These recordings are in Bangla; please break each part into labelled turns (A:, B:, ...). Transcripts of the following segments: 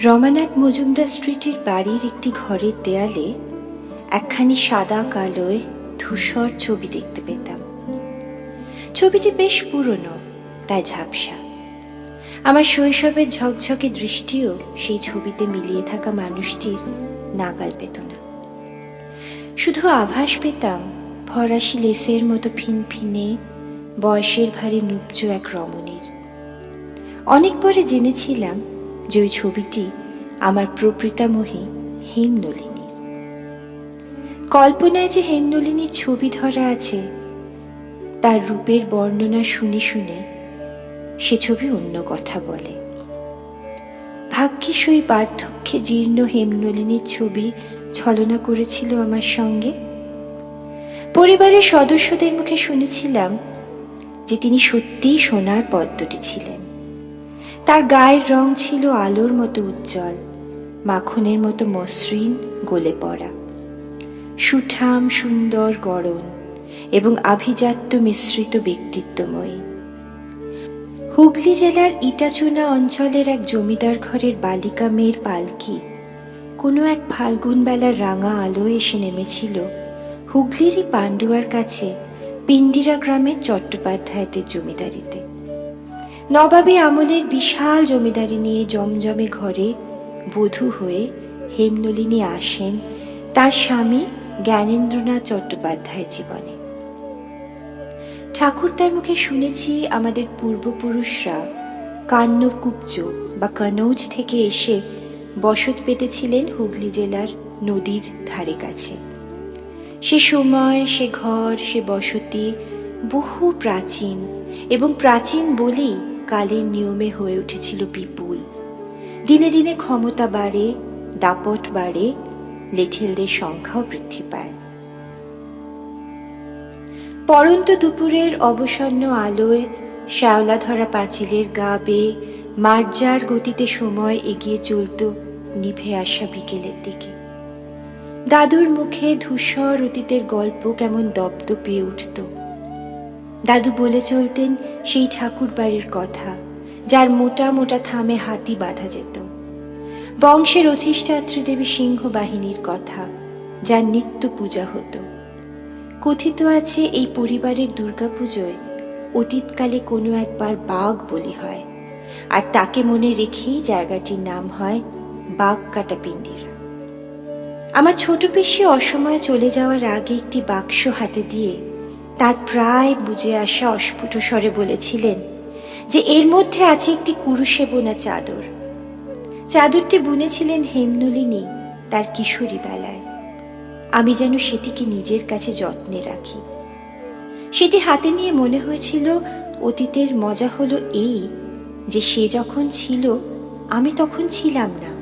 A: রমানাথ মজুমদার স্ট্রিটের বাড়ির একটি ঘরের দেয়ালে একখানি সাদা কালোয় ধূসর ছবি দেখতে পেতাম। ছবিটি বেশ পুরনো, তাই ঝাপসা। আমার শৈশবের ঝকঝকে দৃষ্টিও সেই ছবিতে মিলিয়ে থাকা মানুষটির নাগাল পেত না। শুধু আভাস পেতাম ফরাসি লেসের মতো ফিনফিনে বয়সের ভারী নুবজ এক রমণীর। অনেক পরে জেনেছিলাম যে ওই ছবিটি আমার প্রপিতামহী হেমনলিনীর। কল্পনায় যে হেমনলিনীর ছবি ধরা আছে, তার রূপের বর্ণনা শুনে শুনে সে ছবি অন্য কথা বলে। ভাগ্যিস ওই বার্ধক্যে জীর্ণ হেমনলিনীর ছবি ছলনা করেছিল আমার সঙ্গে। পরিবারের সদস্যদের মুখে শুনেছিলাম যে তিনি সত্যিই সোনার পদ্মটি ছিলেন। তার গায়ের রং ছিল আলোর মতো উজ্জ্বল, মাখনের মতো মসৃণ গলে পড়া, সুঠাম সুন্দর গড়ন এবং আভিজাত্য মিশ্রিত ব্যক্তিত্বময়ী। হুগলি জেলার ইটাচুনা অঞ্চলের এক জমিদার ঘরের বালিকা মেয়ের পালকি কোনো এক ফাল্গুন বেলার রাঙা আলোয় এসে নেমেছিল হুগলিরই পান্ডুয়ার কাছে পিন্ডিরা গ্রামের চট্টোপাধ্যায়দের জমিদারিতে। নবাবী আমলের বিশাল জমিদারি নিয়ে জমজমে ঘরে বধূ হয়ে হেমনলিনী আসেন তার স্বামী জ্ঞানেন্দ্রনাথ চট্টোপাধ্যায়ের জীবনে। ঠাকুরদার মুখে শুনেছি আমাদের পূর্বপুরুষরা কান্নকুব্জ বা কনৌজ থেকে এসে বসত পেতেছিলেন হুগলি জেলার নদীর ধারে কাছে। সে সময় সে ঘর, সে বসতি বহু প্রাচীন, এবং প্রাচীন বলেই কালের নিয়মে হয়ে উঠেছিল বিপুল। দিনে দিনে ক্ষমতা বাড়ে, দাপট বাড়ে, লেঠেলদের সংখ্যাও বৃদ্ধি পায়। পড়ন্ত দুপুরের অবসন্ন আলোয় শ্যাওলা ধরা পাঁচিলের গা বেয়ে মার্জার গতিতে সময় এগিয়ে চলত নিভে আসা বিকেলের দিকে। দাদুর মুখে ধূসর অতীতের গল্প কেমন দপদপিয়ে উঠত। দাদু বলে চলতেন সেই ঠাকুর বাড়ির কথা, যার মোটা মোটা থামে হাতি বাঁধা যেত, বংশের অধিষ্ঠাত্রী দেবী সিংহ বাহিনীর কথা, যার নিত্য পূজা হতো। কথিত আছে এই পরিবারের দুর্গাপুজোয় অতীতকালে কোনো একবার বাঘ বলি হয়, আর তাকে মনে রেখেই জায়গাটির নাম হয় বাঘকাটা পিন্ডিরা। আমার ছোট পিসি অসময়ে চলে যাওয়ার আগে একটি বাক্স হাতে দিয়ে তার প্রায় বুঝে আসা অস্ফুট স্বরে বলেছিলেন যে এর মধ্যে আছে একটি কুরুশে বোনা চাদর। চাদরটি বুনেছিলেন হেমনলিনী তার কিশোরী বেলায়। আমি যেন সেটিকে নিজের কাছে যত্নে রাখি। সেটি হাতে নিয়ে মনে হয়েছিল অতীতের মজা হলো এই যে সে যখন ছিল আমি তখন ছিলাম না,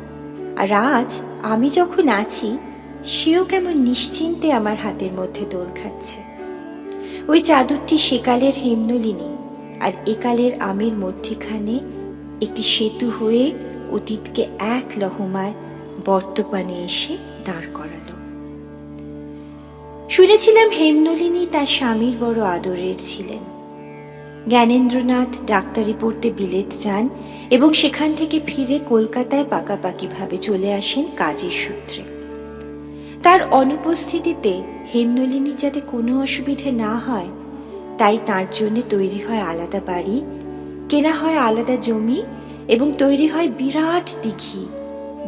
A: আর আজ আমি যখন আছি সেও কেমন নিশ্চিন্তে আমার হাতের মধ্যে দোল খাচ্ছে। ওই চাদরটি সেকালের হেমনলিনী আর একালের আমির মধ্যখানে একটি সেতু হয়ে অতীতকে এক লহমায় বর্তমানে এসে দাঁড় করালো। শুনেছিলাম হেমনলিনী তার স্বামীর বড় আদরের ছিলেন। জ্ঞানেন্দ্রনাথ ডাক্তারি পড়তে বিলেত যান এবং সেখান থেকে ফিরে কলকাতায় পাকাপাকিভাবে চলে আসেন কাজের সূত্রে। তার অনুপস্থিতিতে হেমনলিনীর যাতে কোনো অসুবিধে না হয় তাই তার জন্য তৈরি হয় আলাদা বাড়ি, কেনা হয় আলাদা জমি এবং তৈরি হয় বিরাট দিঘি,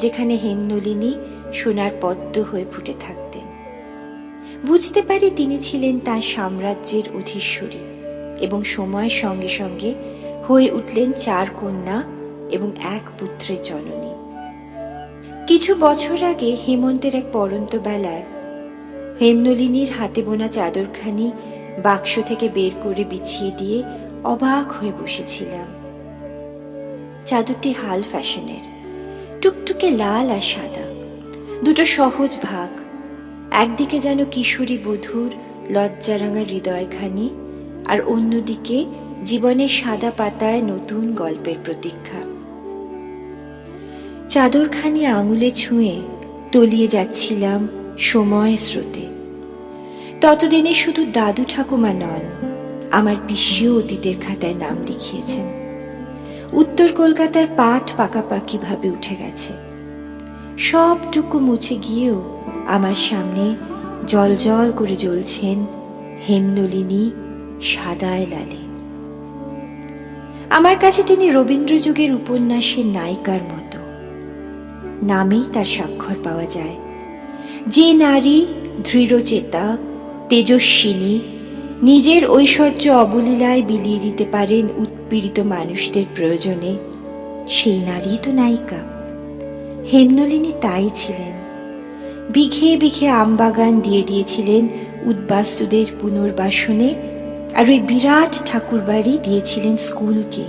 A: যেখানে হেমনলিনী সোনার পদ্ম হয়ে ফুটে থাকতেন। বুঝতে পারি তিনি ছিলেন তার সাম্রাজ্যের অধীশ্বরী এবং সময়ের সঙ্গে সঙ্গে হয়ে উঠলেন 4 কন্যা এবং 1 পুত্রের জননী। কিছু বছর আগে হেমন্তের এক পড়ন্ত বেলায় হেমনলিনীর হাতে বোনা চাদরখানি বাক্স থেকে বের করে বিছিয়ে দিয়ে অবাক হয়ে বসেছিলাম। চাদরটি হাল ফ্যাশনের, টুকটুকে লাল আর সাদা, দুটো সহজ ভাগ। একদিকে যেন কিশোরী বধূর লজ্জারাঙা হৃদয়খানি, আর অন্যদিকে জীবনের সাদা পাতায় নতুন গল্পের প্রতীক্ষা। চাদরখানি আঙুলে ছুঁয়ে তলিয়ে যাচ্ছিলাম সময় স্রোতে। ততদিনে শুধু দাদু ঠাকুমা নন, আমার পিসিও অতীতের খাতায় নাম লিখিয়েছেন। উত্তর কলকাতার পাট পাকাপাকি ভাবে উঠে গেছে। সবটুকু মুছে গিয়েও আমার সামনে জল করে জ্বলছেন হেমনলিনী সাদায় লালে। আমার কাছে তিনি রবীন্দ্রযুগের উপন্যাসের নায়িকার মতো। নামেই তার স্বাক্ষর পাওয়া যায়। যে নারী দৃঢ়চেতা, তেজস্বিনী, নিজের ঐশ্বর্য অবলীলায় বিলিয়ে দিতে পারেন উৎপীড়িত মানুষদের প্রয়োজনে, সেই নারী তো নায়িকা। হেমনলিনী তাই ছিলেন। বিঘে বিঘে আমবাগান দিয়ে দিয়েছিলেন উদ্বাস্তুদের পুনর্বাসনে, আর ওই বিরাট ঠাকুরবাড়ি দিয়েছিলেন স্কুলকে।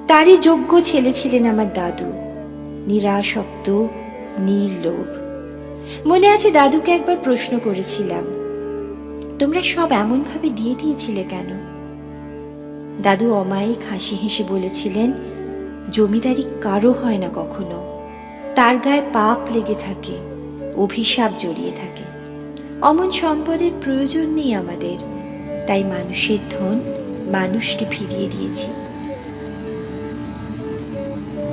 A: তারই যোগ্য ছেলে ছিলেন আমার দাদু, নিরাসক্ত, নির্লোভ। মনে আছে দাদুকে একবার প্রশ্ন করেছিলাম, তোমরা সব এমন ভাবে দিয়ে দিয়েছিলে কেন? দাদু অমায়িক হাসি হেসে বলেছিলেন, জমিদারি কারো হয় না কখনো, তার গায়ে পাপ লেগে থাকে, অভিশাপ জড়িয়ে থাকে। অমন সম্পদের প্রয়োজন নেই আমাদের, তাই মানুষের ধন মানুষকে ফিরিয়ে দিয়েছি।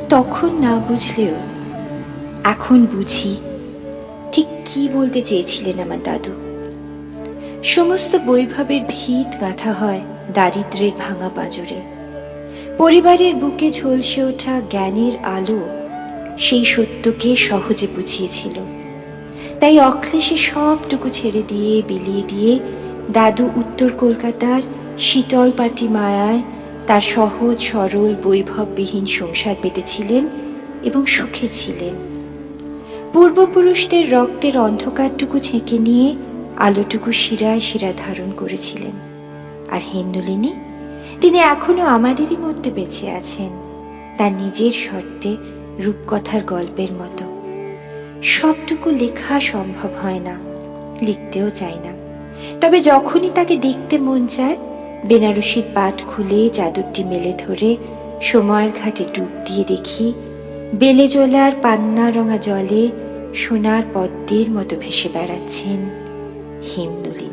A: তখন না বুঝলেও এখন বুঝি ঠিক কি বলতে চেয়েছিলেন আমার দাদু। সমস্ত বৈভবের ভিত গাঁথা হয় দারিদ্র্যের ভাঙা পাঁজরে। পরিবারের বুকে ঝলসে ওঠা জ্ঞানের আলো সেই সত্যকে সহজে বুঝিয়েছিল। তাই অক্লেশে সবটুকু ছেড়ে দিয়ে বিলিয়ে দিয়ে দাদু উত্তর কলকাতার শীতল পাটি মায়ায় তার সহজ সরল বৈভববিহীন সংসার পেতেছিলেন এবং সুখে ছিলেন। পূর্বপুরুষদের রক্তের অন্ধকারটুকু ছেঁকে নিয়ে আলোটুকু শিরায় শিরা ধারণ করেছিলেন। আর হেমনলিনী, তিনি এখনো আমাদেরই মধ্যে বেঁচে আছেন, তার নিজের শর্তে রূপকথার গল্পের মতো। সবটুকু লেখা সম্ভব হয় না, লিখতেও চাই না। তবে যখনই তাকে দেখতে মন চায়, বেনারসির পাট খুলে চাদরটি মেলে ধরে সময়ের ঘাটে ডুব দিয়ে দেখি বেলে জলার পান্না রঙা জলে সোনার পদ্মের মতো ভেসে বেড়াচ্ছেন হেমনলিনী।